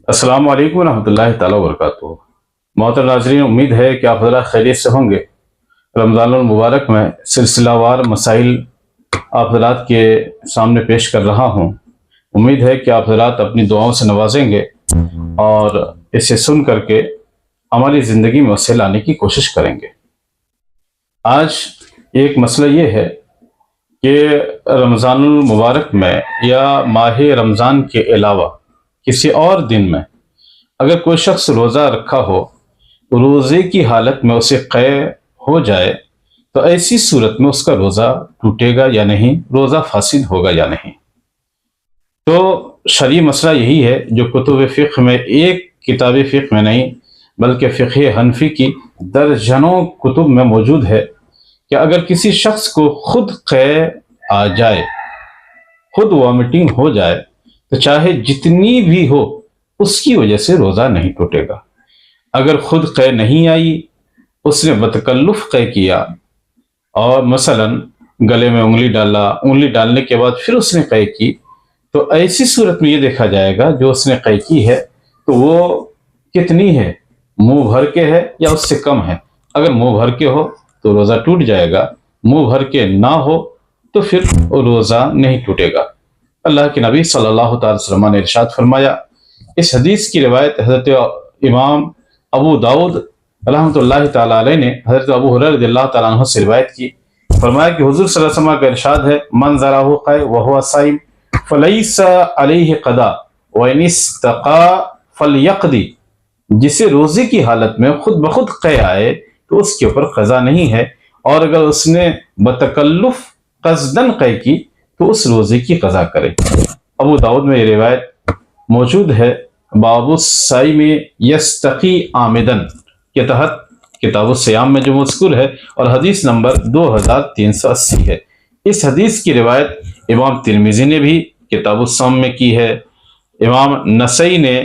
السلام علیکم ورحمۃ اللہ تعالیٰ وبرکاتہ۔ محترم ناظرین، امید ہے کہ آپ حضرات خیریت سے ہوں گے۔ رمضان المبارک میں سلسلہ وار مسائل آپ حضرات کے سامنے پیش کر رہا ہوں۔ امید ہے کہ آپ حضرات اپنی دعاؤں سے نوازیں گے اور اسے سن کر کے ہماری زندگی میں اسے لانے کی کوشش کریں گے۔ آج ایک مسئلہ یہ ہے کہ رمضان المبارک میں یا ماہ رمضان کے علاوہ کسی اور دن میں اگر کوئی شخص روزہ رکھا ہو، روزے کی حالت میں اسے قے ہو جائے تو ایسی صورت میں اس کا روزہ ٹوٹے گا یا نہیں، روزہ فاسد ہوگا یا نہیں۔ تو شرعی مسئلہ یہی ہے جو کتب فقہ میں، ایک کتاب فقہ میں نہیں بلکہ فقہ حنفی کی درجنوں کتب میں موجود ہے کہ اگر کسی شخص کو خود قے آ جائے، خود وامٹنگ ہو جائے، تو چاہے جتنی بھی ہو اس کی وجہ سے روزہ نہیں ٹوٹے گا۔ اگر خود قے نہیں آئی، اس نے بتکلف قے کیا اور مثلا گلے میں انگلی ڈالا، انگلی ڈالنے کے بعد پھر اس نے قے کی، تو ایسی صورت میں یہ دیکھا جائے گا جو اس نے قے کی ہے تو وہ کتنی ہے، منہ بھر کے ہے یا اس سے کم ہے۔ اگر منہ بھر کے ہو تو روزہ ٹوٹ جائے گا، منہ بھر کے نہ ہو تو پھر روزہ نہیں ٹوٹے گا۔ اللہ کے نبی صلی اللہ تعالی وسلم نے ارشاد فرمایا، اس حدیث کی روایت حضرت امام ابو داؤد رحمۃ اللہ تعالی علیہ نے حضرت ابو ہریرہ رضی اللہ تعالیٰ عنہ سے روایت کی۔ فرمایا کہ حضور صلی اللہ علیہ وسلم کا ارشاد ہے، من ذراه قے وهو صائم فلیس علیہ قضاء وان استقى فلیقضی، جسے روزے کی حالت میں خود بخود قے آئے تو اس کے اوپر قضا نہیں ہے، اور اگر اس نے بتکلف قصدن قے کی تو اس روزے کی قضا کرے۔ ابو داؤد میں یہ روایت موجود ہے، باب الصائم یستقی عامدن کے تحت کتاب الصیام میں جو مذکور ہے، اور حدیث نمبر 2380 ہے۔ اس حدیث کی روایت امام ترمذی نے بھی کتاب الصوم میں کی ہے، امام نسائی نے،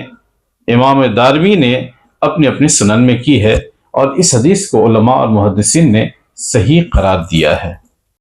امام دارمی نے اپنی اپنی سنن میں کی ہے، اور اس حدیث کو علماء اور محدثین نے صحیح قرار دیا ہے۔